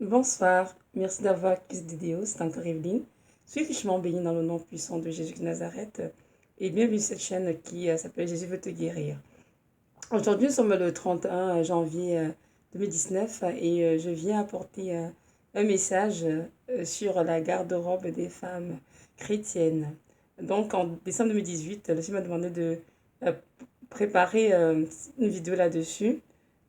Bonsoir, merci d'avoir écouté cette vidéo, c'est encore Evelyne. Suis richement bénie dans le nom puissant de Jésus de Nazareth et bienvenue sur cette chaîne qui s'appelle Jésus veut te guérir. Aujourd'hui, nous sommes le 31 janvier 2019 et je viens apporter un message sur la garde-robe des femmes chrétiennes. Donc en décembre 2018, le Seigneur m'a demandé de euh, préparer une vidéo là-dessus,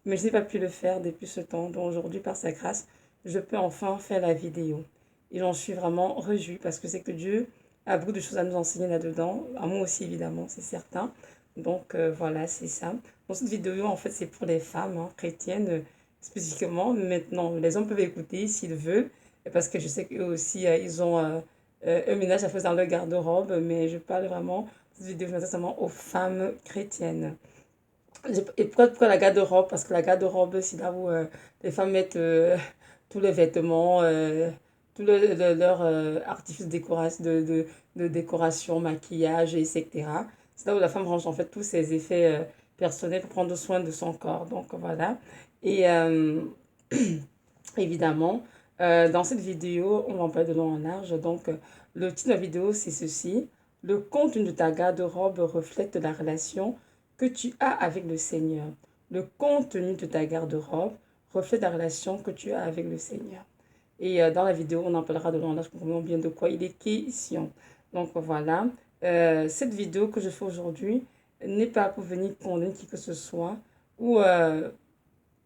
mais je n'ai pas pu le faire depuis ce temps. Donc aujourd'hui, par sa grâce, je peux enfin faire la vidéo. Et j'en suis vraiment réjouie parce que c'est que Dieu a beaucoup de choses à nous enseigner là-dedans, à moi aussi évidemment, c'est certain. Donc voilà, c'est ça. Dans cette vidéo, en fait, c'est pour les femmes chrétiennes spécifiquement. Maintenant, les hommes peuvent écouter s'ils veulent, parce que je sais qu'eux aussi, ils ont un ménage à faire dans leur garde-robe, mais je parle vraiment, cette vidéo, je m'adresse vraiment aux femmes chrétiennes. Et pourquoi la garde-robe? Parce que la garde-robe, c'est là où les femmes mettent tous les vêtements, tous leurs artifices de décoration, maquillage, etc. C'est là où la femme range en fait tous ses effets personnels pour prendre soin de son corps. Donc voilà. Et évidemment, dans cette vidéo, on va en parler de long en large. Donc le titre de la vidéo, c'est ceci. Le contenu de ta garde-robe reflète la relation que tu as avec le Seigneur. Le contenu de ta garde-robe reflète la relation que tu as avec le Seigneur. Et dans la vidéo, on en parlera de long en large pour comprendre bien de quoi il est question. Donc voilà, cette vidéo que je fais aujourd'hui n'est pas pour venir condamner qui que ce soit ou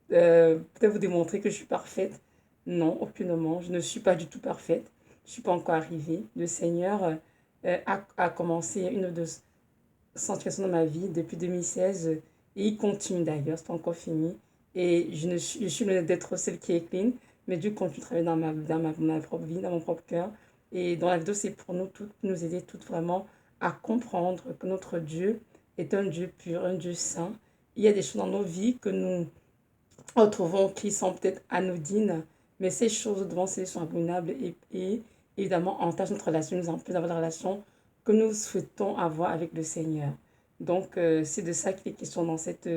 peut-être vous démontrer que je suis parfaite. Non, aucunement, je ne suis pas du tout parfaite. Je ne suis pas encore arrivée. Le Seigneur a commencé une de sanctification dans ma vie depuis 2016 et il continue d'ailleurs, c'est pas encore fini. Et je suis loin d'être celle qui est clean, mais Dieu continue de travailler ma propre vie, dans mon propre cœur. Et dans la vidéo, c'est pour nous toutes, nous aider toutes vraiment à comprendre que notre Dieu est un Dieu pur, un Dieu saint. Il y a des choses dans nos vies que nous retrouvons qui sont peut-être anodines, mais ces choses devant ces sont abominables et évidemment entachent notre relation, nous empêchent d'avoir la relation que nous souhaitons avoir avec le Seigneur. Donc, c'est de ça qu'il est question dans cette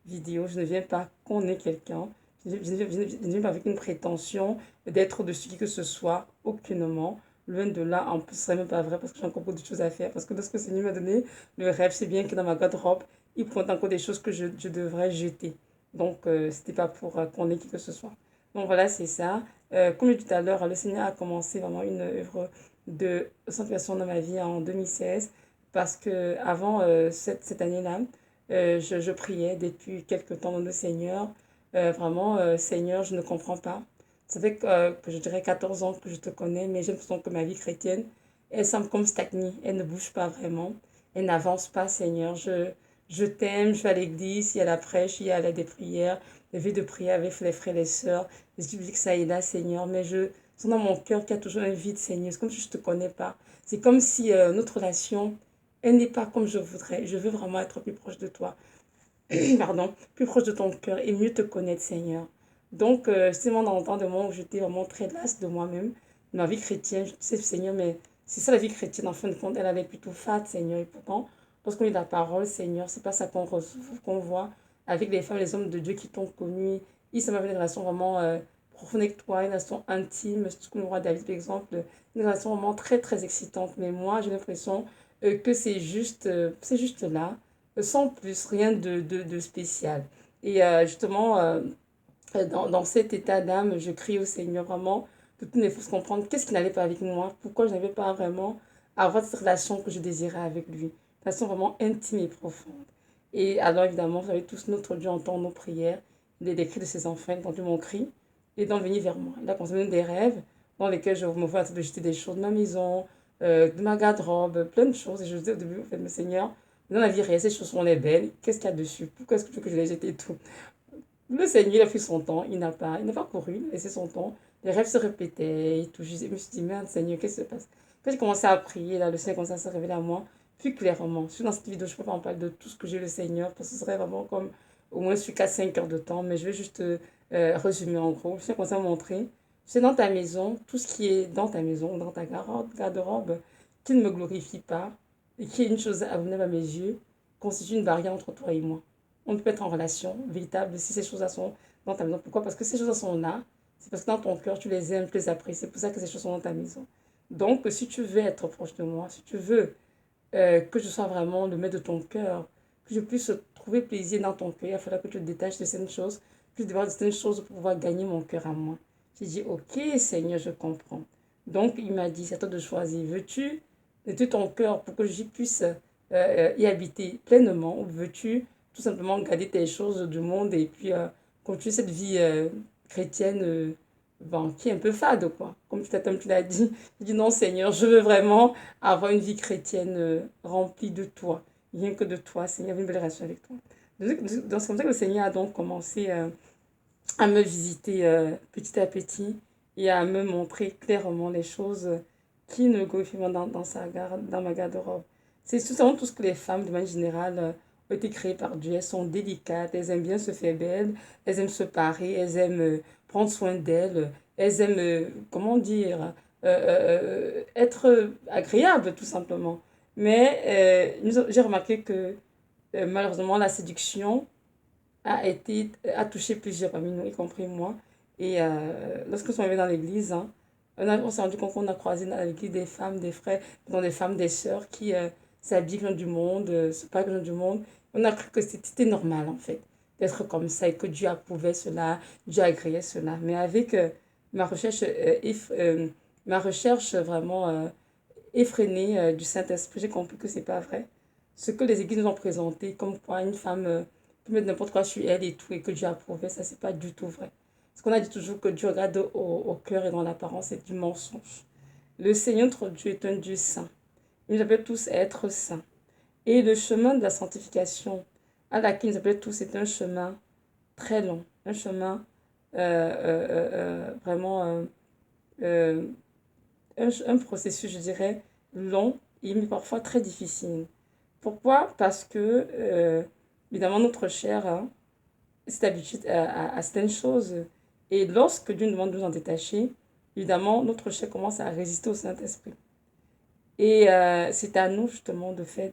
vidéo. Je ne viens pas connaître quelqu'un. Je ne viens pas avec une prétention d'être au-dessus de qui que ce soit, aucunement. Loin de là, en plus, ce serait même pas vrai parce que j'ai encore beaucoup de choses à faire. Parce que lorsque le Seigneur m'a donné le rêve, c'est bien que dans ma garde-robe, il prend encore des choses que je devrais jeter. Donc, c'était pas pour qu'on ait qui que ce soit. Donc voilà, c'est ça. Comme je disais tout à l'heure, le Seigneur a commencé vraiment une œuvre de sanctification dans ma vie en 2016 parce que avant cette année-là, je priais depuis quelques temps dans le Seigneur. Vraiment, Seigneur, je ne comprends pas. Ça fait que je dirais 14 ans que je te connais, mais j'ai l'impression que ma vie chrétienne, elle semble comme stagnée. Elle ne bouge pas vraiment. Elle n'avance pas, Seigneur. Je t'aime, je vais à l'église, il y a la prêche, il y a des prières, des vies de prière avec les frères et les sœurs, les bibliques, ça et là, Seigneur, mais je sens dans mon cœur qu'il y a toujours un vide, Seigneur. C'est comme si je ne te connais pas. C'est comme si notre relation, elle n'est pas comme je voudrais. Je veux vraiment être plus proche de toi. Pardon, plus proche de ton cœur et mieux te connaître, Seigneur. Donc, c'est vraiment dans le temps de moment où j'étais vraiment très lasse de moi-même, de ma vie chrétienne. Je sais, Seigneur, mais c'est ça la vie chrétienne, en fin de compte, elle avait plutôt fade, Seigneur. Et pourtant, lorsqu'on lit la parole, Seigneur, c'est pas ça qu'on voit avec les femmes et les hommes de Dieu qui t'ont connu. Ils s'avaient une relation vraiment profonde avec toi, une relation intime, comme le roi David, par exemple, une relation vraiment très, très excitante. Mais moi, j'ai l'impression que c'est juste là sans plus, rien de spécial. Et justement, dans cet état d'âme, je crie au Seigneur vraiment de toutes mes forces comprendre qu'est-ce qui n'allait pas avec moi, pourquoi je n'avais pas vraiment avoir cette relation que je désirais avec lui. Une relation vraiment intime et profonde. Et alors évidemment, vous savez tous, notre Dieu entend nos prières, les cris de ses enfants, il a entendu mon cri, et donc venir vers moi. Il a concédé des rêves dans lesquels je me vois en train de jeter des choses de ma maison, de ma garde-robe, plein de choses. Et je dis au début, en fait, mais Seigneur, dans la vie réelle, ces choses sont les belles. Qu'est-ce qu'il y a dessus? Pourquoi est-ce que tu veux que je les jette et tout? Le Seigneur, il a pris son temps. Il n'a pas couru, il a laissé son temps. Les rêves se répétaient et tout. Je me suis dit, merde, Seigneur, qu'est-ce qui se passe? Quand j'ai commencé à prier, là, le Seigneur commençait à se révéler à moi plus clairement. Je suis dans cette vidéo, je ne peux pas en parler de tout ce que j'ai le Seigneur, parce que ce serait vraiment comme au moins je suis qu'à 5 heures de temps, mais je vais juste résumer en gros. Le Seigneur commence à me montrer, c'est dans ta maison, tout ce qui est dans ta maison, dans ta garde-robe, qui ne me glorifie pas, et qui est une chose abominable à mes yeux, constitue une barrière entre toi et moi. On ne peut être en relation véritable si ces choses-là sont dans ta maison. Pourquoi? Parce que ces choses-là sont là. C'est parce que dans ton cœur, tu les aimes, tu les apprécies. C'est pour ça que ces choses sont dans ta maison. Donc, si tu veux être proche de moi, si tu veux que je sois vraiment le maître de ton cœur, que je puisse trouver plaisir dans ton cœur, il va falloir que tu te détaches de certaines choses, que tu débarrasses de certaines choses pour pouvoir gagner mon cœur à moi. J'ai dit, ok, Seigneur, je comprends. Donc, il m'a dit, c'est à toi de choisir. Veux-tu nettoyer ton cœur pour que j'y puisse y habiter pleinement, ou veux-tu tout simplement garder tes choses du monde et puis continuer cette vie chrétienne bon, qui est un peu fade, quoi. Comme tu l'as dit, je dis non, Seigneur, je veux vraiment avoir une vie chrétienne remplie de toi, rien que de toi, Seigneur, une belle relation avec toi. Donc, c'est comme ça que le Seigneur a donc commencé à me visiter petit à petit et à me montrer clairement les choses qui ne glorifient pas dans ma garde-robe. C'est tout simplement tout ce que les femmes, de manière générale, ont été créées par Dieu. Elles sont délicates, elles aiment bien se faire belles, elles aiment se parer, elles aiment prendre soin d'elles, elles aiment, comment dire, être agréables, tout simplement. Mais j'ai remarqué que malheureusement, la séduction a touché plusieurs parmi nous, y compris moi. Et lorsque nous sommes arrivés dans l'église, hein, on s'est rendu compte qu'on a croisé dans l'église des femmes, des frères, dont des femmes, des sœurs qui s'habillent comme du monde, se parlent comme du monde. On a cru que c'était normal, en fait, d'être comme ça et que Dieu approuvait cela, Dieu agréait cela. Mais avec ma recherche, ma recherche vraiment effrénée du Saint-Esprit, j'ai compris que c'est pas vrai. Ce que les églises nous ont présenté, comme quoi une femme peut mettre n'importe quoi sur elle et tout, et que Dieu approuvait, ça, c'est pas du tout vrai. Parce qu'on a dit toujours que Dieu regarde au cœur et dans l'apparence, c'est du mensonge. Le Seigneur, notre Dieu, est un Dieu saint. Il nous appelle tous à être saints. Et le chemin de la sanctification à laquelle il nous appelle tous est un chemin très long, un chemin vraiment euh, un processus, je dirais, long et mais parfois très difficile. Pourquoi? Parce que, évidemment, notre chair hein, s'est habituée à certaines choses. Et lorsque Dieu nous demande de nous en détacher, évidemment, notre chair commence à résister au Saint-Esprit. Et c'est à nous, justement, de faire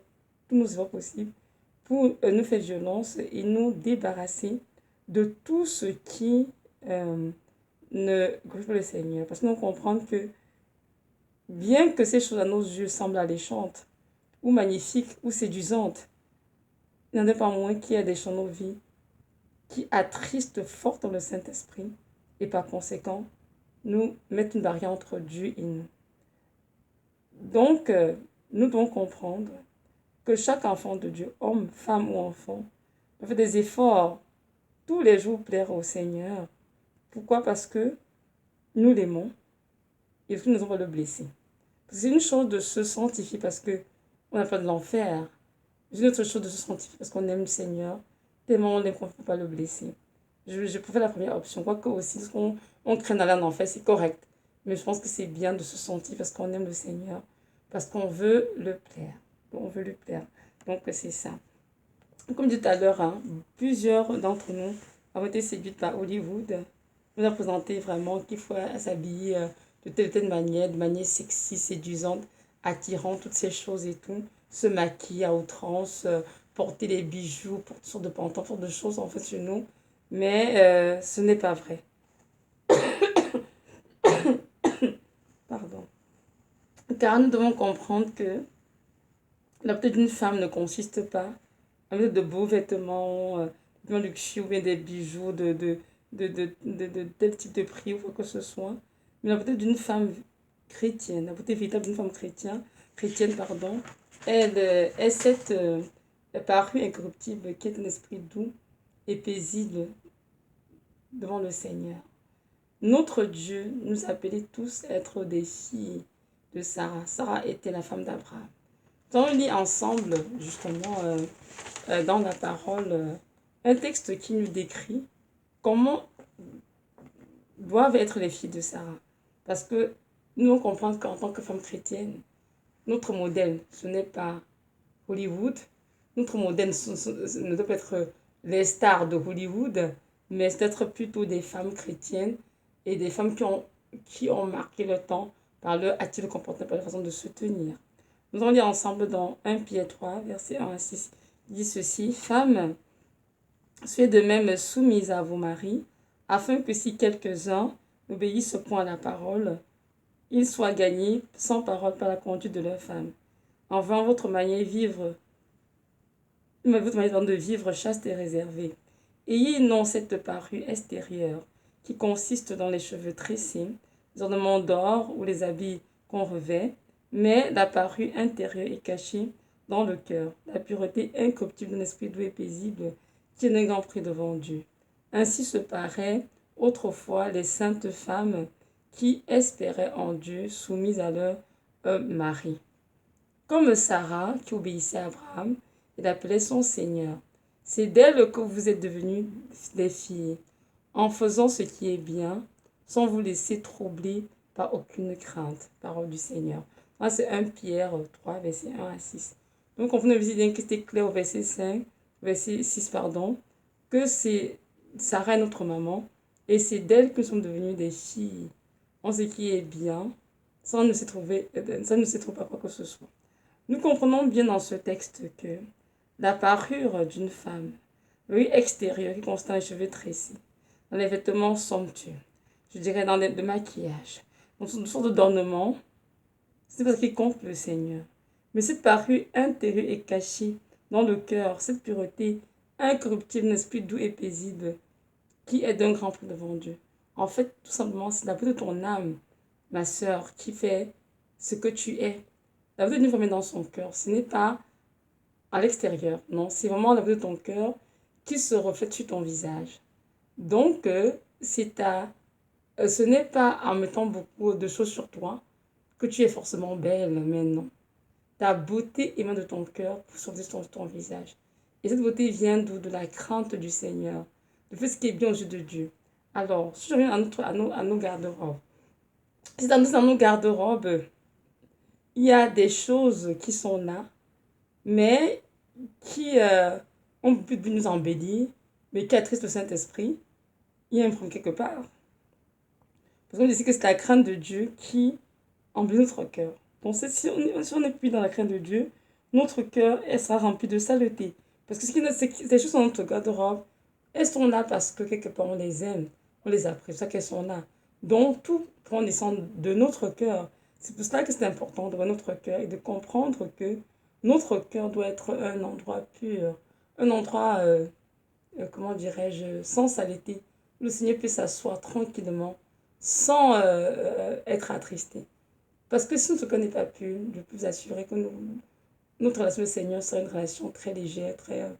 tout nos efforts possibles pour nous faire violence et nous débarrasser de tout ce qui ne glorifie pas le Seigneur. Parce que nous comprenons que bien que ces choses à nos yeux semblent alléchantes, ou magnifiques, ou séduisantes, il n'en est pas moins qu'il y a des choses dans nos vies qui attristent fortement le Saint-Esprit et par conséquent, nous mettent une barrière entre Dieu et nous. Donc, nous devons comprendre que chaque enfant de Dieu, homme, femme ou enfant, doit faire des efforts tous les jours pour plaire au Seigneur. Pourquoi? Parce que nous l'aimons et que nous n'avons pas le blesser. C'est une chose de se sanctifier parce qu'on n'a pas de l'enfer. C'est une autre chose de se sanctifier parce qu'on aime le Seigneur. Tellement on l'aime qu'on ne peut pas le blesser. Je préfère la première option. Quoique aussi, on craint d'aller en enfer, c'est correct. Mais je pense que c'est bien de se sentir parce qu'on aime le Seigneur. Parce qu'on veut le plaire. On veut le plaire. Donc c'est ça. Comme dit tout à l'heure, hein, plusieurs d'entre nous ont été séduites par Hollywood. On a présenté vraiment qu'il faut s'habiller de telle manière, de manière sexy, séduisante, attirant, toutes ces choses et tout. Se maquiller à outrance, porter des bijoux, pour toutes sortes de pantalons, toutes sortes de choses en fait sur nous. Mais ce n'est pas vrai. Pardon. Car nous devons comprendre que la beauté d'une femme ne consiste pas à mettre de beaux vêtements, de luxueux ou bien des bijoux de tel type de prix ou quoi que ce soit. Mais la beauté d'une femme chrétienne, la beauté véritable d'une femme chrétienne, pardon, elle est cette parure incorruptible qui est un esprit doux et paisible devant le Seigneur. Notre Dieu nous appelait tous à être des filles de Sarah. Sarah était la femme d'Abraham. On lit ensemble, justement, dans la parole, un texte qui nous décrit comment doivent être les filles de Sarah. Parce que nous, on comprend qu'en tant que femme chrétienne, notre modèle, ce n'est pas Hollywood. Notre modèle ne doit pas être les stars de Hollywood, mais c'est être plutôt des femmes chrétiennes et des femmes qui ont marqué le temps par leur attitude comportement, par leur façon de se tenir. Nous allons lire ensemble dans 1 Pierre 3, verset 1 à 6. Il dit ceci, « Femmes, soyez de même soumises à vos maris, afin que si quelques-uns n'obéissent point à la parole, ils soient gagnés sans parole par la conduite de leur femme. Enfin, votre manière de vivre chaste et réservée. Ayez non cette parure extérieure qui consiste dans les cheveux tressés, les ornements d'or ou les habits qu'on revêt, mais la parure intérieure est cachée dans le cœur, la pureté incorruptible d'un esprit doux et paisible qui est un grand prix devant Dieu. Ainsi se paraient autrefois les saintes femmes qui espéraient en Dieu, soumises à leur mari. Comme Sarah qui obéissait à Abraham et l'appelait son Seigneur. C'est d'elle que vous êtes devenus des filles, en faisant ce qui est bien, sans vous laisser troubler par aucune crainte. Parole du Seigneur. Là, c'est 1 Pierre 3, verset 1 à 6. Donc, on peut bien que c'était clair au verset 5, verset 6, pardon, que c'est Sarah est notre maman, et c'est d'elle que nous sommes devenus des filles, en ce qui est bien, sans ne se trouver pas quoi que ce soit. Nous comprenons bien dans ce texte que la parure d'une femme, oui, extérieure, qui consiste dans les cheveux tressés, dans les vêtements somptueux, je dirais dans le maquillage, dans une sorte d'ornement, c'est parce qu'il compte le Seigneur. Mais cette parure intérieure est cachée dans le cœur, cette pureté incorruptible, un esprit doux et paisible, qui est d'un grand prix devant Dieu. En fait, tout simplement, c'est la beauté de ton âme, ma sœur, qui fait ce que tu es. La beauté d'une femme est dans son cœur. Ce n'est pas à l'extérieur, non. C'est vraiment la beauté de ton cœur qui se reflète sur ton visage. Donc, ce n'est pas en mettant beaucoup de choses sur toi que tu es forcément belle, mais non. Ta beauté émane de ton cœur pour sortir sur ton visage. Et cette beauté vient d'où? De la crainte du Seigneur, de faire ce qui est bien aux yeux de Dieu. Alors, si je reviens à nos garde-robes, si dans nos garde-robes, il y a des choses qui sont là, mais qui ont le but de nous embellir, mais qui attristent le Saint-Esprit, il y a un problème quelque part. Parce qu'on dit que c'est la crainte de Dieu qui embellit notre cœur. Donc si on n'est plus dans la crainte de Dieu, notre cœur sera rempli de saleté. Parce que ces choses sont dans notre garde-robe, elles sont là parce que quelque part on les aime, on les apprécie, c'est ça qu'elles sont là. Donc tout prend naissance de notre cœur. C'est pour cela que c'est important de voir notre cœur et de comprendre que notre cœur doit être un endroit pur, un endroit, comment dirais-je, sans saleté, où le Seigneur peut s'asseoir tranquillement, sans être attristé. Parce que si on ne se connaît pas plus, je peux vous assurer que notre relation avec le Seigneur sera une relation très légère, très,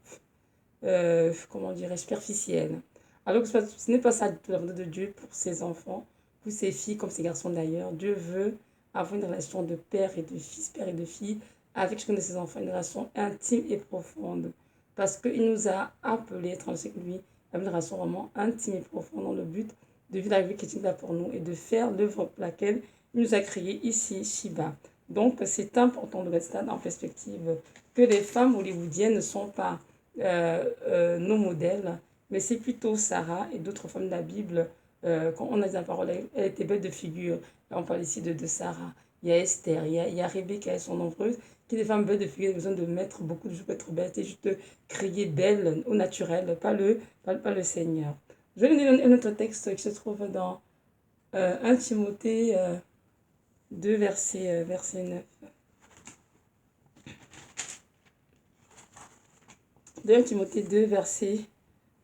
comment dirais-je, superficielle. Alors que ce n'est pas ça la volonté de Dieu pour ses enfants, pour ses filles comme ses garçons d'ailleurs. Dieu veut avoir une relation de père et de fils, père et de fille, avec chacun de ses enfants, une relation intime et profonde. Parce qu'il nous a appelés à être avec lui, à une relation vraiment intime et profonde dans le but de vivre la vie qu'il a pour nous et de faire l'œuvre pour laquelle il nous a créés ici, Shiba. Donc, c'est important de mettre ça en perspective, que les femmes hollywoodiennes ne sont pas nos modèles, mais c'est plutôt Sarah et d'autres femmes de la Bible. Quand on a dit la parole, elle était belle de figure. On parle ici de Sarah. Il y a Esther, il y a Rebecca, elles sont nombreuses. Qui est des femmes belles de figure, besoin de mettre beaucoup de choses pour être belle. C'est juste créer belle au naturel, pas le Seigneur. Je vais vous lire un autre texte qui se trouve dans 1 Timothée 2, verset 9. De 1 Timothée 2, verset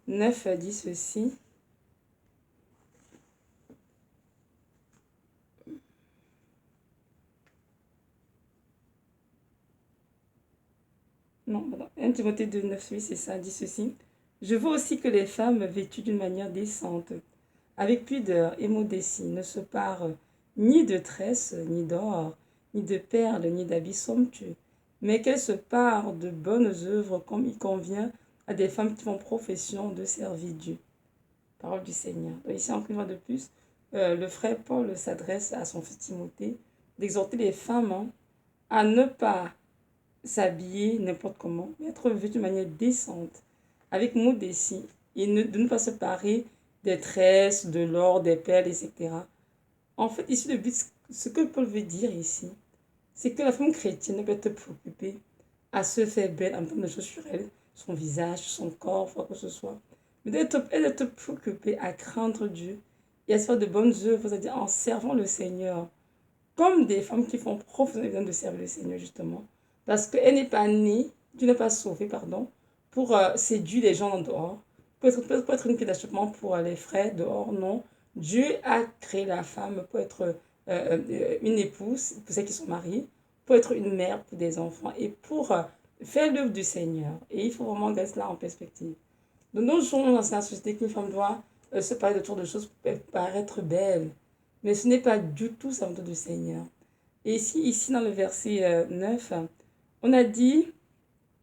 9 dit ceci. Non, pardon. 1 Timothée 2, 9, oui, c'est ça, dit ceci. Je veux aussi que les femmes vêtues d'une manière décente, avec pudeur et modestie, ne se parent ni de tresses, ni d'or, ni de perles, ni d'habits somptueux, mais qu'elles se parent de bonnes œuvres comme il convient à des femmes qui font profession de servir Dieu. Parole du Seigneur. Donc ici, encore une fois de plus, le frère Paul s'adresse à son fils Timothée d'exhorter les femmes à ne pas s'habiller n'importe comment, mais être vêtues de manière décente, avec modestie, et de ne pas se parer des tresses, de l'or, des perles, etc. En fait, ici, le but, ce que Paul veut dire ici, c'est que la femme chrétienne ne peut être préoccupée à se faire belle en termes de choses sur elle, son visage, son corps, quoi que ce soit. Mais d'être préoccupée à craindre Dieu et à se faire de bonnes œuvres, c'est-à-dire en servant le Seigneur. Comme des femmes qui font professionnellement de servir le Seigneur, justement. Parce qu'elle n'est pas née, Dieu n'est pas sauvé, pardon, pour séduire les gens en dehors, pour être une pied d'achoppement pour les frères dehors, non. Dieu a créé la femme pour être une épouse, pour celles qui sont mariées, pour être une mère pour des enfants et pour faire l'œuvre du Seigneur. Et il faut vraiment garder cela en perspective. De nos jours, dans la société, qu'une femme doit se parler de toutes de choses pour paraître belle. Mais ce n'est pas du tout ça ventre du Seigneur. Et ici dans le verset 9, on a dit,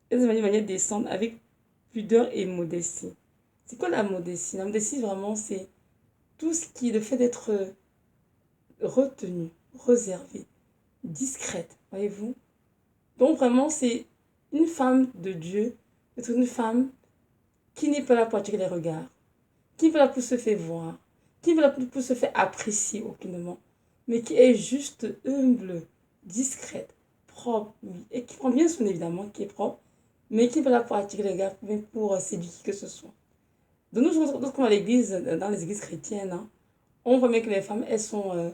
les manières descendre avec pudeur et modestie. C'est quoi la modestie? La modestie, vraiment, c'est tout ce qui est le fait d'être retenue, réservée, discrète, voyez-vous? Donc vraiment, c'est une femme de Dieu, être une femme qui n'est pas là pour attirer les regards, qui n'est pas là pour se faire voir, qui n'est pas là pour se faire apprécier aucunement, mais qui est juste humble, discrète, propre, oui, et qui prend bien soin évidemment, qui est propre, mais qui n'est pas là pour attirer les regards, mais pour séduire qui que ce soit. De nos jours, lorsqu'on va à l'église, dans les églises chrétiennes, hein, on voit bien que les femmes, elles sont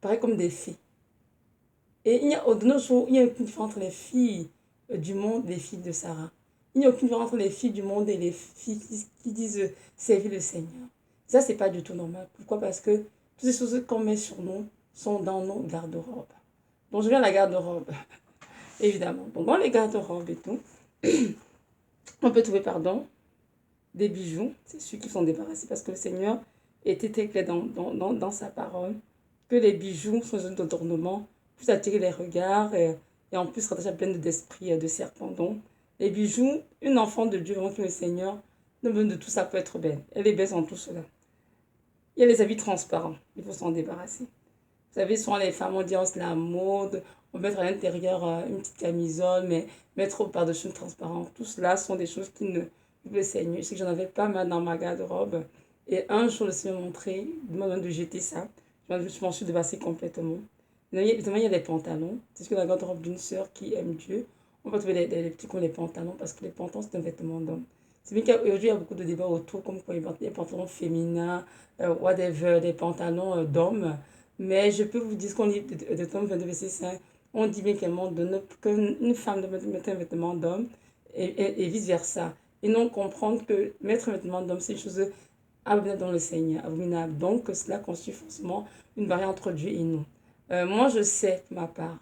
pareilles comme des fées. Et de nos jours, il n'y a aucune différence entre les filles du monde et les filles de Sarah. Il n'y a aucune différence entre les filles du monde et les filles qui disent servir le Seigneur. Ça, c'est pas du tout normal. Pourquoi? Parce que toutes ces choses qu'on met sur nous sont dans nos garde-robes. Donc, je viens à la garde-robe, évidemment. Donc, dans les garde-robes et tout, on peut trouver, pardon, des bijoux. C'est ceux qui sont débarrassés parce que le Seigneur était très clair dans sa parole que les bijoux sont des d'ornement plus attirer les regards et en plus rattacher plein d'esprit de serpent. Donc, les bijoux, une enfant de Dieu, vraiment que le Seigneur, ne besoin de tout ça peut être belle. Elle est belle en tout cela. Il y a les habits transparents, il faut s'en débarrasser. Vous savez, souvent les femmes, on dit, oh, c'est la mode, on va mettre à l'intérieur une petite camisole, mais mettre par-dessus transparent. Tout cela sont des choses qui ne... Le Seigneur, je sais que j'en avais pas mal dans ma garde-robe. Et un jour, le Seigneur m'a montré, il m'a demandé de jeter ça. Je m'en suis débarrassée complètement. Évidemment, il y a les pantalons. C'est ce que dans la garde-robe d'une sœur qui aime Dieu, on va trouver les petits comme les pantalons, parce que les pantalons, c'est un vêtement d'homme. C'est bien qu'aujourd'hui, il y a beaucoup de débats autour, comme quoi les pantalons féminins, whatever, les pantalons d'hommes. Mais je peux vous dire ce qu'on dit de Tom 22, verset 5. On dit bien qu'une femme doit mettre un vêtement d'homme et vice-versa. Et non comprendre que mettre un vêtement d'homme, c'est une chose abominable dans le Seigneur, abominable. Donc, cela constitue forcément une barrière entre Dieu et nous. Moi, je sais, pour ma part,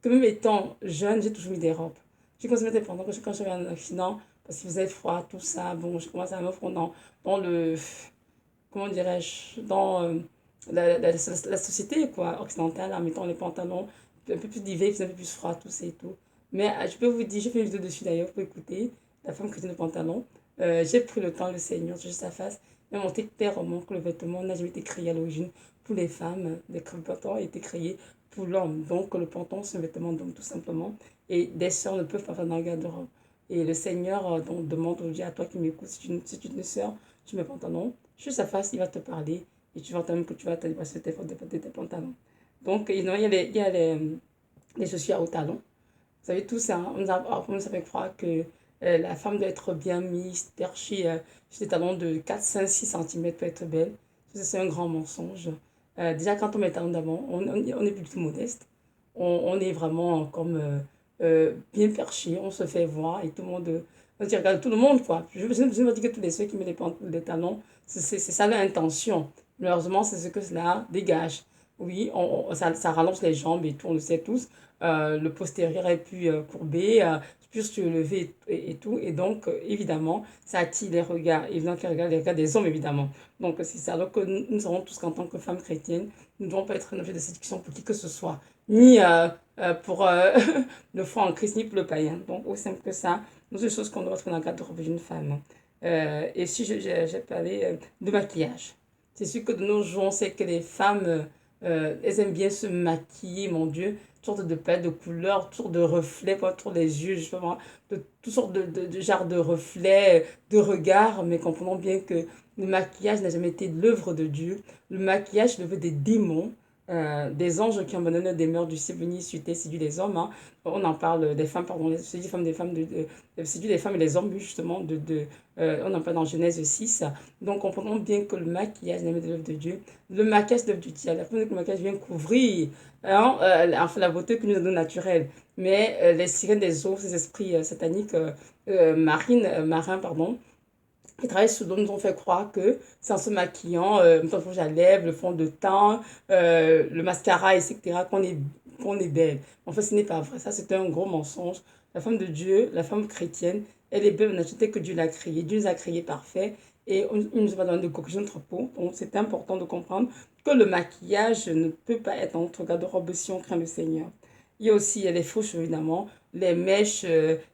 que même étant jeune, j'ai toujours mis des robes. J'ai commencé à mettre pendant que quand j'avais un accident, parce qu'il faisait froid, tout ça, bon, j'ai commencé à me fondre dans le, comment dirais-je, dans la société, quoi, occidentale, en mettant les pantalons un peu plus d'hiver, il faisait un peu plus froid, tout ça et tout. Mais je peux vous dire, j'ai fait une vidéo dessus d'ailleurs, pour écouter, la femme chrétienne de pantalon. J'ai pris le temps, le Seigneur, sur sa face, m'a montré clairement que le vêtement n'a jamais été créé à l'origine pour les femmes. Le pantalon a été créé pour l'homme. Donc le pantalon, c'est un vêtement d'homme, tout simplement. Et des sœurs ne peuvent pas faire dans le garde-robe. Et le Seigneur donc, demande aujourd'hui à toi qui m'écoutes, si tu es une sœur, tu mets pantalon, sur sa face, il va te parler et tu vas entendre que tu vas te dépasser tes pantalons. Donc, il y a les chaussures à haut talon. Vous savez, tout ça, on nous a fait croire que la femme doit être bien mise, perchée sur des talons de 4, 5, 6 cm pour être belle. Ça, c'est un grand mensonge. Déjà, quand on met les talons d'avant, on est plutôt modeste. On est vraiment comme bien perché, on se fait voir et tout le monde... on dit, regarde tout le monde, quoi. Je ne veux dire que tous les ceux qui mettent les talons, c'est ça l'intention. Malheureusement, c'est ce que cela dégage. Oui, ça rallonge les jambes et tout, on le sait tous. Le postérieur est plus courbé, plus surélevé et tout. Et donc, évidemment, ça attire les regards. Évidemment, les regards des hommes, évidemment. Donc, c'est ça. Donc, nous savons tous qu'en tant que femmes chrétiennes, nous ne devons pas être un objet de séduction pour qui que ce soit. Ni pour le foi en Christ, ni pour le païen. Donc, aussi simple que ça, nous, c'est des choses qu'on doit retrouver dans le garde-robe d'une femme. Et si j'ai parlé de maquillage. C'est sûr que de nos jours, on sait que les femmes, elles aiment bien se maquiller, mon Dieu, toutes sortes de palettes de couleurs, toutes sortes de reflets, pas autour des yeux, justement, de toutes sortes de genres de reflets, de regards, mais comprenons bien que le maquillage n'a jamais été l'œuvre de Dieu. Le maquillage, c'est l'œuvre des démons. des anges qui ont abandonné des mœurs du venir suiter, séduit les hommes. Hein. On en parle des femmes, pardon, séduit des femmes, séduit les femmes et les hommes, justement, on en parle dans Genèse 6. Donc, comprenons bien que le maquillage n'est pas de l'œuvre de Dieu. Le maquillage, c'est l'œuvre du diable. La première que le maquillage vient couvrir hein, enfin, la beauté que nous avons naturelle. Mais les sirènes des eaux, ces esprits sataniques, marins, pardon, qui travaillent sous l'eau nous ont fait croire que c'est en se maquillant, mettant le rouge à lèvres, le fond de teint, le mascara, etc., qu'on est belle. En fait, ce n'est pas vrai. Ça, c'est un gros mensonge. La femme de Dieu, la femme chrétienne, elle est belle en nature telle que Dieu l'a créée. Dieu nous a créés parfaits et il nous a pas donné de corriger notre peau. Donc, c'est important de comprendre que le maquillage ne peut pas être en notre garde-robe si on craint le Seigneur. Il y a aussi les faux cheveux, évidemment, les mèches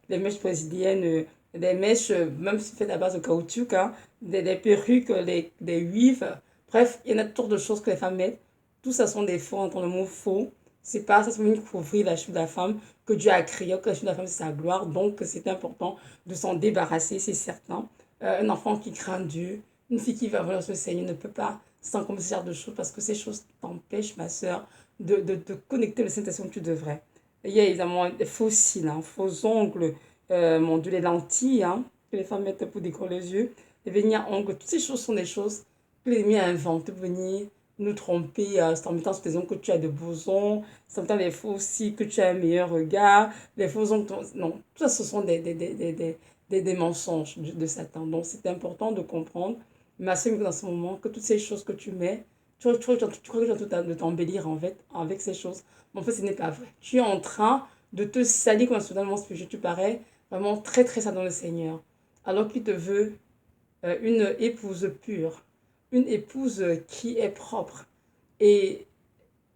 brésiliennes, des mèches, même si faites à base de caoutchouc, hein, des perruques, des weaves. Bref, il y en a toutes sortes de choses que les femmes mettent. Tout ça sont des faux, entend le mot faux. C'est pas ça, c'est venir couvrir la cheveux de la femme que Dieu a créé, que la cheveux de la femme c'est sa gloire. Donc c'est important de s'en débarrasser, c'est certain. Un enfant qui craint Dieu, une fille qui va voir le Seigneur ne peut pas sans comme ce genre de choses parce que ces choses t'empêchent, ma soeur, de connecter le Saint-Esprit que tu devrais. Il y a évidemment des faux cils, hein, faux ongles, mon Dieu, les lentilles hein, que les femmes mettent pour décorer les yeux, les vernis à ongles, toutes ces choses sont des choses que l'ennemi a inventées pour venir nous tromper, c'est en mettant sur tes ongles que tu as de beaux ongles, c'est en mettant les faux cils que tu as un meilleur regard, les faux ongles, non, tout ça ce sont des mensonges de Satan. Donc c'est important de comprendre, ma soeur, dans ce moment, que toutes ces choses que tu mets, tu crois que tu as tout de t'embellir en fait, avec ces choses. Mais en fait, ce n'est pas vrai. Tu es en train de te salir comme un soudainement spirituel. Tu parais vraiment très très ça dans le Seigneur. Alors qu'il te veut une épouse pure, une épouse qui est propre. Et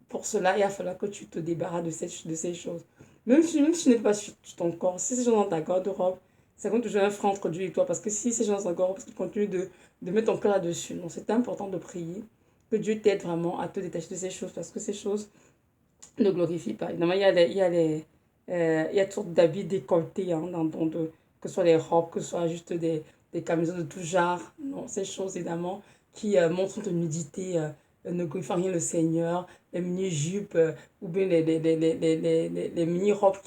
pour cela, il va falloir que tu te débarrasses de ces choses. Même si tu n'es pas sur ton corps, si c'est dans ta garde-robe, ça compte toujours un frein entre Dieu et toi. Parce que si c'est dans ta garde-robe, parce que tu continues de mettre ton cœur là-dessus. Donc c'est important de prier, que Dieu t'aide vraiment à te détacher de ces choses. Parce que ces choses ne glorifient pas. Évidemment, il y a toutes sortes d'habits décolletés, hein, que ce soit les robes, que ce soit juste des camisoles de tout genre. Non, ces choses, évidemment, qui montrent ton nudité, ne glorifient rien le Seigneur. Les mini-jupes ou bien les mini-robes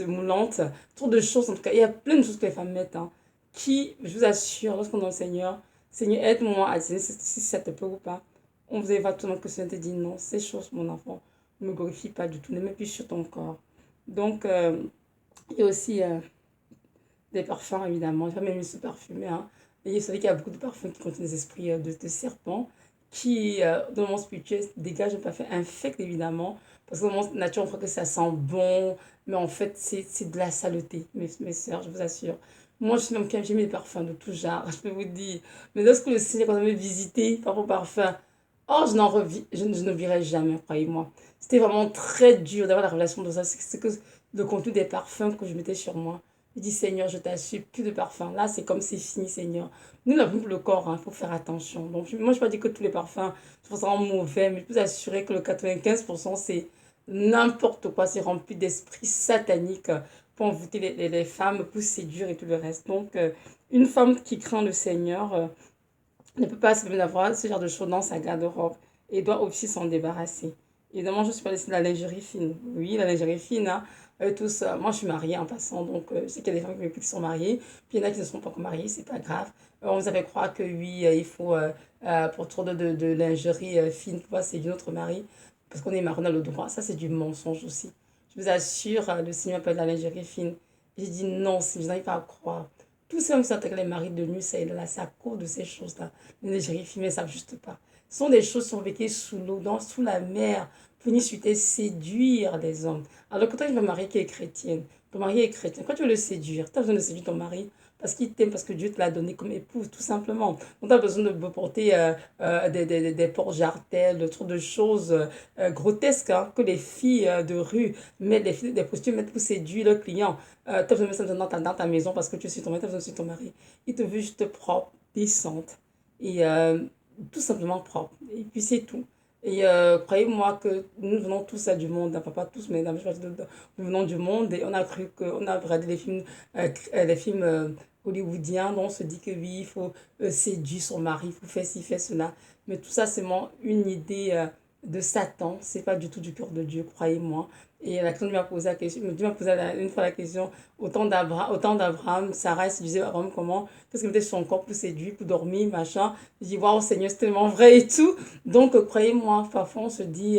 moulantes. Toutes de choses, en tout cas. Il y a plein de choses que les femmes mettent, hein, qui, je vous assure, lorsqu'on est dans le Seigneur, Seigneur, aide-moi à dire si ça te plaît ou pas. On vous évoque tout le monde que Seigneur te dit non, ces choses, mon enfant, ne me glorifie pas du tout, ne mets plus sur ton corps. Donc, il y a aussi des parfums, évidemment. Il ne faut même se parfumer. Hein. Et vous savez qu'il y a beaucoup de parfums qui contiennent des esprits de serpent qui, dans le monde spirituel, dégagent un parfum infect, évidemment. Parce que dans le monde nature, on croit que ça sent bon, mais en fait, c'est de la saleté, mes soeurs, je vous assure. Moi, je suis même qui j'aime les parfums de tout genre, je peux vous dire. Mais lorsque le Seigneur, quand on m'a visité par vos parfums, oh, je ne verrai jamais, croyez-moi. C'était vraiment très dur d'avoir la révélation de ça. C'est que le contenu des parfums que je mettais sur moi. Je dis, Seigneur, je t'assure, plus de parfum. Là, c'est comme c'est fini, Seigneur. Nous, n'avons plus le corps, il faut faire attention. Donc, moi, je ne peux pas dire que tous les parfums sont vraiment mauvais, mais je peux vous assurer que le 95%, c'est n'importe quoi. C'est rempli d'esprits sataniques pour envoûter les femmes, pour séduire et tout le reste. Donc, une femme qui craint le Seigneur ne peut pas se permettre d'avoir ce genre de choses dans sa garde-robe et doit aussi s'en débarrasser. Évidemment, je ne suis pas laissée de la lingerie fine. Oui, la lingerie fine, hein, tous, moi je suis mariée en passant, donc je sais qu'il y a des femmes qui sont mariées, puis il y en a qui ne sont pas encore mariées, c'est pas grave. On nous avait croire que oui, il faut, pour trop de lingerie fine, pouvoir séduire notre mari, parce qu'on est marié, on a le droit. Ça, c'est du mensonge aussi. Je vous assure, le Seigneur appelle la lingerie fine. J'ai dit non, si je n'arrive pas à croire. Tous ces hommes qui s'attaquent les maris de nuit, c'est là, c'est à cause de ces choses-là. Les légéries filmées, ça ne juste pas. Ce sont des choses qui sont vécues sous l'eau, sous la mer, pour venir suiter, séduire les hommes. Alors que toi, tu vas marier qui est chrétienne. Ton mari est chrétien. Quand tu veux le séduire, tu as besoin de séduire ton mari parce qu'il t'aime, parce que Dieu te l'a donné comme épouse, tout simplement. Donc, tu as besoin de porter des porte-jartelles, de trop de choses grotesques hein, que les filles de rue mettent, des prostituées mettent pour séduire le client. Tu as besoin de mettre ça dans ta maison parce que tu suis ton mari, tu as besoin de suivre ton mari. Il te veut juste propre, décente et tout simplement propre. Et puis c'est tout. Et croyez-moi que nous venons tous du monde, enfin pas tous, mais nous venons du monde et on a cru qu'on a regardé les films hollywoodiens, dont on se dit que oui, il faut séduire son mari, il faut faire ci, faire cela. Mais tout ça, c'est une idée de Satan. C'est pas du tout du cœur de Dieu, croyez-moi. Et la question, Dieu m'a posé la question, Dieu m'a posé une fois la question, au temps d'Abraham, Sarah se disait, Abraham, comment, qu'est-ce qu'il mettait sur son corps pour séduire, pour dormir, machin. Je dis, waouh, Seigneur, c'est tellement vrai et tout. Donc, croyez-moi, parfois, on se dit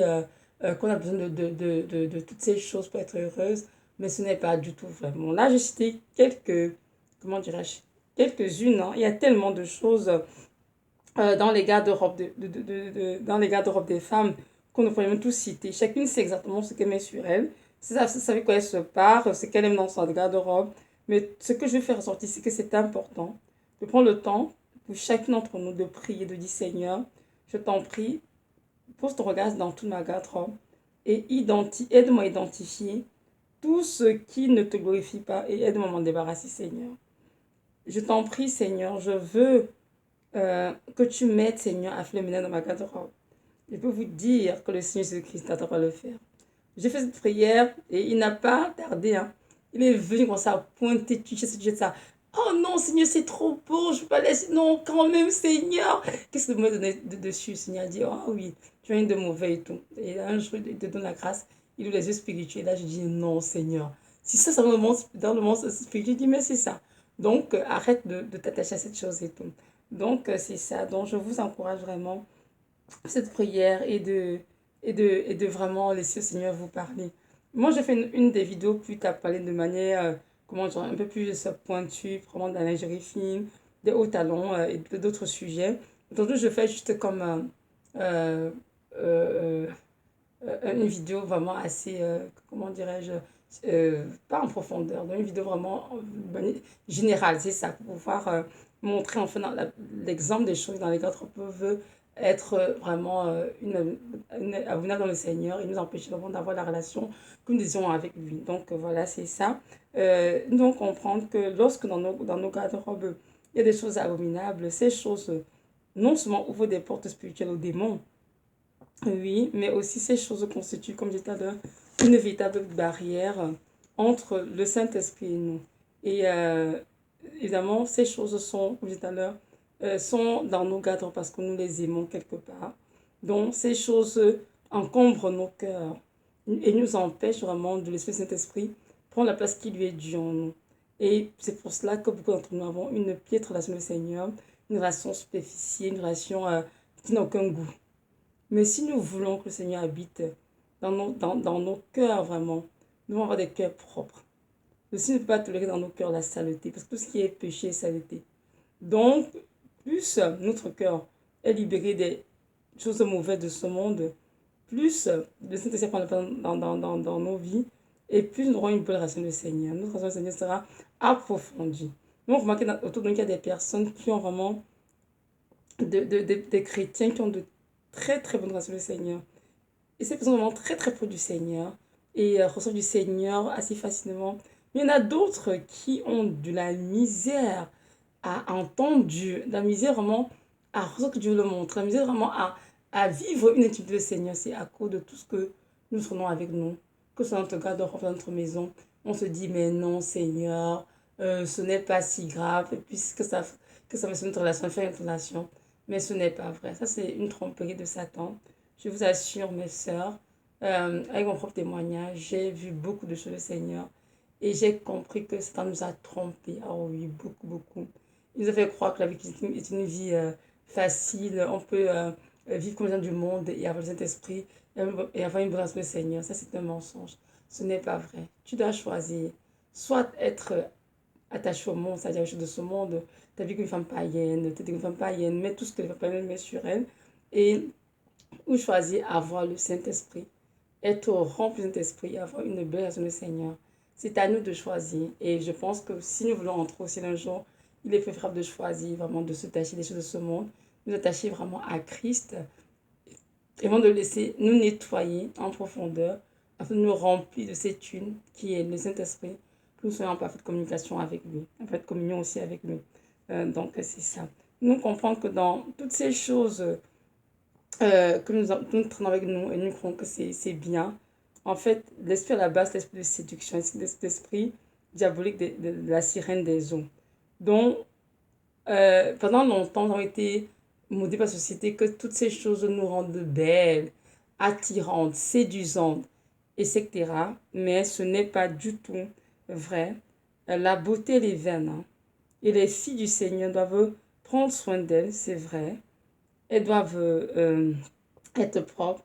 qu'on a besoin de toutes ces choses pour être heureuse, mais ce n'est pas du tout vraiment. Là, j'ai cité comment dirais-je, quelques-unes, hein. Il y a tellement de choses dans les garde-robes dans les garde-robes des femmes qu'on ne pourrait même tous citer. Chacune sait exactement ce qu'elle met sur elle. Ça savez quoi elle se part, ce qu'elle aime dans son garde-robe. Mais ce que je veux faire ressortir, c'est que c'est important de prendre le temps pour chacune d'entre nous de prier, de dire Seigneur, je t'en prie, pose ton regard dans toute ma garde-robe et aide-moi à identifier tout ce qui ne te glorifie pas et aide-moi à m'en débarrasser, Seigneur. Je t'en prie, Seigneur, je veux que tu m'aides, Seigneur, à faire le ménage dans ma garde-robe. Je peux vous dire que le Seigneur Jésus-Christ t'attend à le faire. J'ai fait cette prière et il n'a pas tardé. Hein. Il est venu comme ça à pointer, toucher ça. Oh non, Seigneur, c'est trop beau, je ne peux pas laisser. Non, quand même, Seigneur. Qu'est-ce que vous me donnez dessus? Le Seigneur a dit, oh oui, tu as rien de mauvais et tout. Et là, un jour, il te donne la grâce, il ouvre les yeux spirituels. Là, je dis, non, Seigneur. Si ça dans le monde spirituel, je dis, mais c'est ça. Donc, arrête de t'attacher à cette chose et tout. Donc, c'est ça. Donc, je vous encourage vraiment cette prière et de vraiment laisser le Seigneur vous parler. Moi, j'ai fait une des vidéos plus tard parler de manière, comment dire, un peu plus pointue, vraiment de la lingerie fine, des hauts talons et d'autres sujets. Aujourd'hui, je fais juste comme euh, euh, une vidéo vraiment assez, comment dirais-je, pas en profondeur, une vidéo vraiment générale, c'est ça, pour pouvoir montrer enfin l'exemple des choses dans lesquelles on peut être vraiment abonnable dans le Seigneur et nous empêcher vraiment d'avoir la relation que nous désirons avec lui. Donc voilà, c'est ça. Donc comprendre que lorsque dans nos garde-robes, il y a des choses abominables, ces choses non seulement ouvrent des portes spirituelles aux démons, oui, mais aussi ces choses constituent, comme je disais tout à l'heure, une véritable barrière entre le Saint-Esprit et nous. Et évidemment, ces choses sont, comme je disais tout à l'heure, sont dans nos cadres parce que nous les aimons quelque part. Donc, ces choses encombrent nos cœurs et nous empêchent vraiment de l'Esprit Saint-Esprit prendre la place qui lui est due en nous. Et c'est pour cela que beaucoup d'entre nous avons une piètre relation avec le Seigneur, une relation superficielle, une relation qui n'a aucun goût. Mais si nous voulons que le Seigneur habite dans nos cœurs vraiment, nous devons avoir des cœurs propres. Le Seigneur ne peut pas tolérer dans nos cœurs la saleté, parce que tout ce qui est péché est saleté. Donc, plus notre cœur est libéré des choses mauvaises de ce monde, plus le Saint-Esprit prend le place dans nos vies, et plus nous aurons une bonne relation avec le Seigneur. Notre relation avec le Seigneur sera approfondie. Donc, vous remarquez autour de nous qu'il y a des personnes qui ont vraiment des chrétiens qui ont de très très bonnes relations avec le Seigneur. Et ces personnes sont vraiment très très proches du Seigneur et reçoivent du Seigneur assez facilement. Mais il y en a d'autres qui ont de la misère à entendre Dieu, de la misère vraiment à ressentir que Dieu le montre, la misère vraiment à vivre une intimité du Seigneur. C'est à cause de tout ce que nous prenons avec nous, que ce soit notre garde-robe dans notre maison. On se dit, mais non, Seigneur, ce n'est pas si grave, et puis que ça fait notre relation, faire une relation. Mais ce n'est pas vrai. Ça, c'est une tromperie de Satan. Je vous assure, mes sœurs, avec mon propre témoignage, j'ai vu beaucoup de choses du Seigneur. Et j'ai compris que Satan nous a trompés. Ah oui, beaucoup, beaucoup. Il nous a fait croire que la vie est une vie facile. On peut vivre comme les gens du monde et avoir le Saint-Esprit et avoir une relation avec le Seigneur. Ça, c'est un mensonge. Ce n'est pas vrai. Tu dois choisir. Soit être attaché au monde, c'est-à-dire aux choses de ce monde. Tu as vu qu'une femme païenne, tu as une femme païenne, mets tout ce que les femmes païennes mettent sur elle. Et ou choisir avoir le Saint-Esprit, être rempli du Saint-Esprit, avoir une belle relation avec le Seigneur. C'est à nous de choisir. Et je pense que si nous voulons entrer au ciel un jour, il est préférable de choisir vraiment de se tâcher des choses de ce monde, de nous attacher vraiment à Christ et vraiment de laisser nous nettoyer en profondeur afin de nous remplir de cette une qui est le Saint-Esprit, que nous soyons en parfaite communication avec lui, en parfaite communion aussi avec lui. Donc c'est ça. Nous comprenons que dans toutes ces choses que nous traînons avec nous et nous croyons que c'est bien. En fait, l'esprit à la base, l'esprit de séduction, l'esprit diabolique de la sirène des eaux. Donc, pendant longtemps, nous avons été modelé par la société, que toutes ces choses nous rendent belles, attirantes, séduisantes, etc. Mais ce n'est pas du tout vrai. La beauté, elle est vaine, hein. Et les filles du Seigneur doivent prendre soin d'elles, c'est vrai. Elles doivent être propres,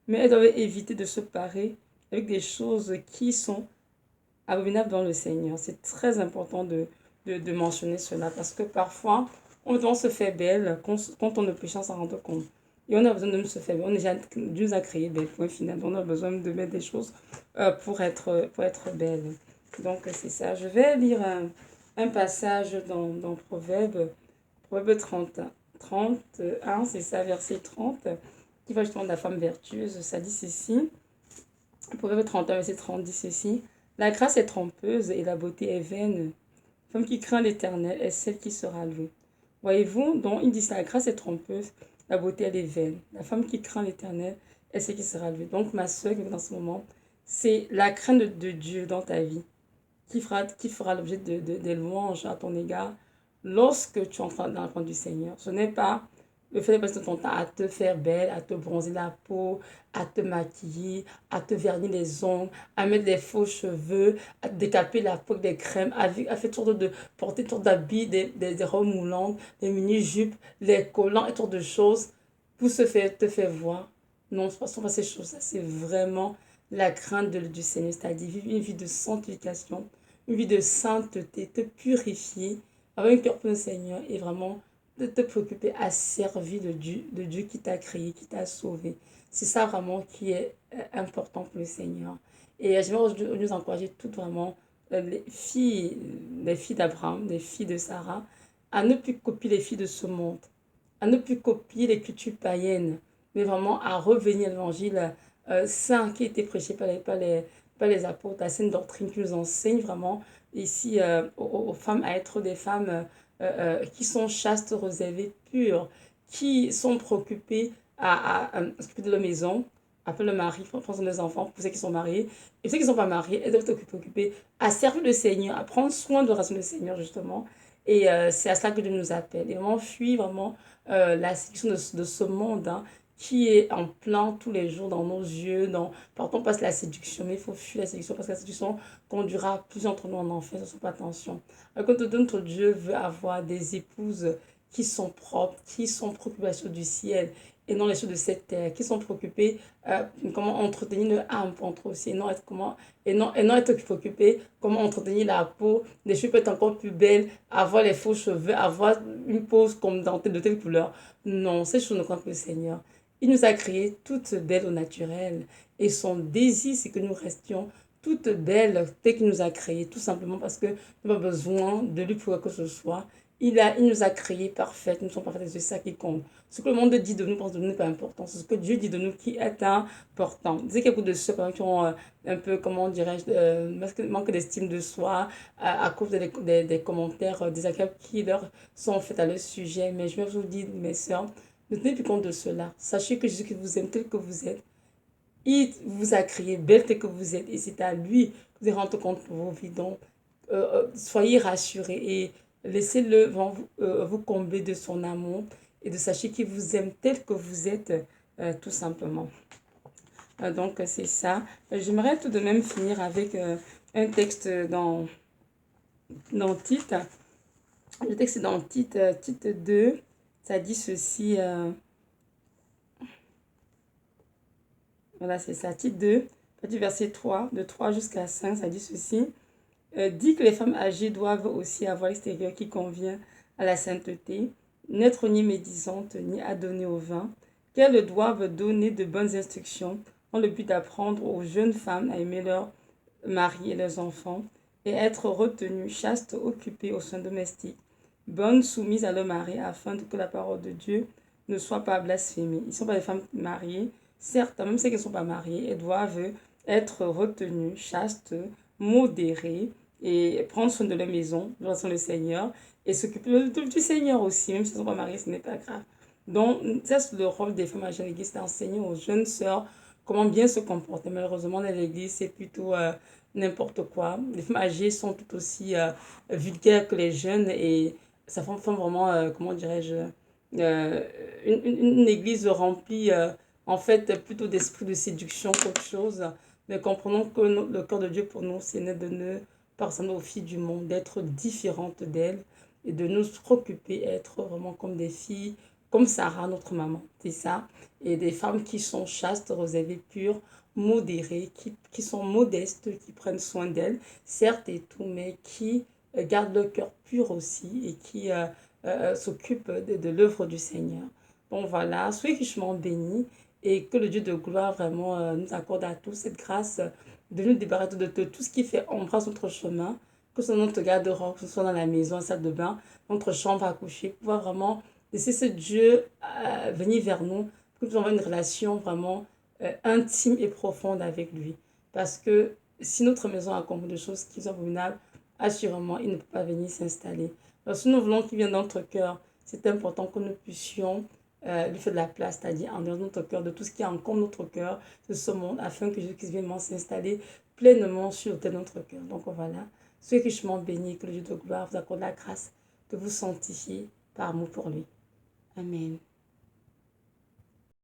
mais elles doivent éviter de se parer avec des choses qui sont abominables dans le Seigneur. C'est très important de mentionner cela parce que parfois, on se fait belle quand on ne peut s'en rendre compte. Et on a besoin de se faire belle. On est déjà, Dieu nous a créé belle, point final. On a besoin de mettre des choses pour être belle. Donc, c'est ça. Je vais lire un passage dans Proverbe 31, c'est ça, verset 30, qui va justement de la femme vertueuse. Ça dit ceci. Proverbe 31, verset 30 dit ceci. La grâce est trompeuse et la beauté est vaine. La femme qui craint l'Éternel est celle qui sera louée. Voyez-vous, donc il dit la grâce est trompeuse, la beauté elle est vaine. La femme qui craint l'Éternel est celle qui sera louée. Donc ma soeur qui est dans ce moment, c'est la crainte de Dieu dans ta vie qui fera l'objet des louanges à ton égard lorsque tu entres dans la présence du Seigneur. Ce n'est pas le fait de passer ton temps à te faire belle, à te bronzer la peau, à te maquiller, à te vernir les ongles, à mettre des faux cheveux, à te décaper la peau avec des crèmes, à faire toutes sortes de porter toutes sortes d'habits, des robes moulantes, des mini-jupes, les collants et toutes sortes de choses pour te faire voir. Non, ce ne sont pas ces choses-là. C'est vraiment la crainte du Seigneur, c'est-à-dire vivre une vie de sanctification, une vie de sainteté, te purifier avec un cœur pour le Seigneur et vraiment de te préoccuper à servir de Dieu qui t'a créé, qui t'a sauvé. C'est ça vraiment qui est important pour le Seigneur. Et j'aimerais nous encourager toutes vraiment les filles d'Abraham, les filles de Sarah, à ne plus copier les filles de ce monde, à ne plus copier les cultures païennes, mais vraiment à revenir à l'évangile saint qui a été prêché par les apôtres, la sainte doctrine qui nous enseigne vraiment ici aux femmes à être des femmes qui sont chastes, réservées, pures, qui sont préoccupées à s'occuper de leur maison, appeler le mari, prendre soin des enfants, pour ceux qui sont mariés. Et ceux qui ne sont pas mariés, elles doivent être occupées à servir le Seigneur, à prendre soin de la race du Seigneur, justement. Et c'est à cela que Dieu nous appelle. Et vraiment, fuir vraiment la séduction de ce monde, hein, qui est en plein tous les jours dans nos yeux. Partons passe la séduction, mais il faut fuir la séduction parce que la séduction conduira plus entre nous en enfer, ne pas attention. Quand notre Dieu veut avoir des épouses qui sont propres, qui sont préoccupées du ciel et non les choses de cette terre, qui sont préoccupées comment entretenir le âme pour entrer aussi, et non être préoccupé comment entretenir la peau, des cheveux peut être encore plus belles, avoir les faux cheveux, avoir une peau comme de telle couleur. Non, ces choses ne comptent que le Seigneur. Il nous a créées toutes belles au naturel. Et son désir, c'est que nous restions toutes belles telles qu'il nous a créées, tout simplement parce que nous n'avons pas besoin de lui pour que ce soit. Il nous a créées parfaites, nous sommes parfaites, c'est ça qui compte. Ce que le monde dit de nous, pense de nous n'est pas important. C'est ce que Dieu dit de nous qui est important. Disais qu'il y a beaucoup de ceux qui ont un peu, comment dirais-je, manque d'estime de soi à cause des commentaires désagréables qui leur sont faits à leur sujet. Mais je vais vous dire, mes sœurs, ne tenez plus compte de cela. Sachez que Jésus qui vous aime tel que vous êtes, il vous a créé belle tel que vous êtes et c'est à lui que vous allez rendre compte pour vos vies. Donc, soyez rassurés et laissez-le vous combler de son amour et de sachez qu'il vous aime tel que vous êtes, tout simplement. Donc, c'est ça. J'aimerais tout de même finir avec un texte dans Tite. Le texte est dans Tite, Tite 2. Ça dit ceci. Voilà, c'est ça. Tite 2, du verset 3, de 3 jusqu'à 5, ça dit ceci. Dit que les femmes âgées doivent aussi avoir l'extérieur qui convient à la sainteté, n'être ni médisantes, ni adonnées au vin, qu'elles doivent donner de bonnes instructions dans le but d'apprendre aux jeunes femmes à aimer leurs maris et leurs enfants, et être retenues, chastes, occupées au sein domestique, bonnes, soumises à leur mari, afin que la parole de Dieu ne soit pas blasphémée. Ils ne sont pas des femmes mariées, certes, même celles qui ne sont pas mariées, elles doivent être retenues, chastes, modérées, et prendre soin de leur maison, de façon le Seigneur, et s'occuper du Seigneur aussi, même si elles ne sont pas mariées, ce n'est pas grave. Donc, ça, c'est le rôle des femmes à l'église, c'est d'enseigner aux jeunes sœurs comment bien se comporter. Malheureusement, dans l'église, c'est plutôt n'importe quoi. Les femmes âgées sont tout aussi vulgaires que les jeunes et ça forme vraiment, comment dirais-je, euh, une église remplie, en fait, plutôt d'esprit de séduction qu'autre chose. Mais comprenons que le cœur de Dieu pour nous, c'est de ne pas ressembler aux filles du monde, d'être différente d'elles et de nous préoccuper, être vraiment comme des filles, comme Sarah, notre maman, c'est ça. Et des femmes qui sont chastes, réservées, pures, modérées, qui sont modestes, qui prennent soin d'elles, certes et tout, mais qui gardent le cœur pur aussi et qui s'occupent de l'œuvre du Seigneur. Bon, voilà, soyez richement bénis et que le Dieu de gloire vraiment nous accorde à tous cette grâce de nous débarrasser de tout ce qui fait ombrage notre chemin, que ce soit notre garde-robe, que ce soit dans la maison, la salle de bain, notre chambre à coucher, pouvoir vraiment laisser ce Dieu venir vers nous, pour que nous ayons une relation vraiment intime et profonde avec lui. Parce que si notre maison a commis de choses qui sont abominables, assurément, il ne peut pas venir s'installer. Alors, si nous voulons qu'il vienne dans notre cœur, c'est important que nous puissions lui faire de la place, c'est-à-dire en dehors de notre cœur, de tout ce qui est encore notre cœur, de ce monde, afin que Jésus puisse vraiment s'installer pleinement sur l'autel de notre cœur. Donc voilà, soyez richement bénis, que le Dieu de gloire vous accorde la grâce de vous sanctifier par amour pour lui. Amen.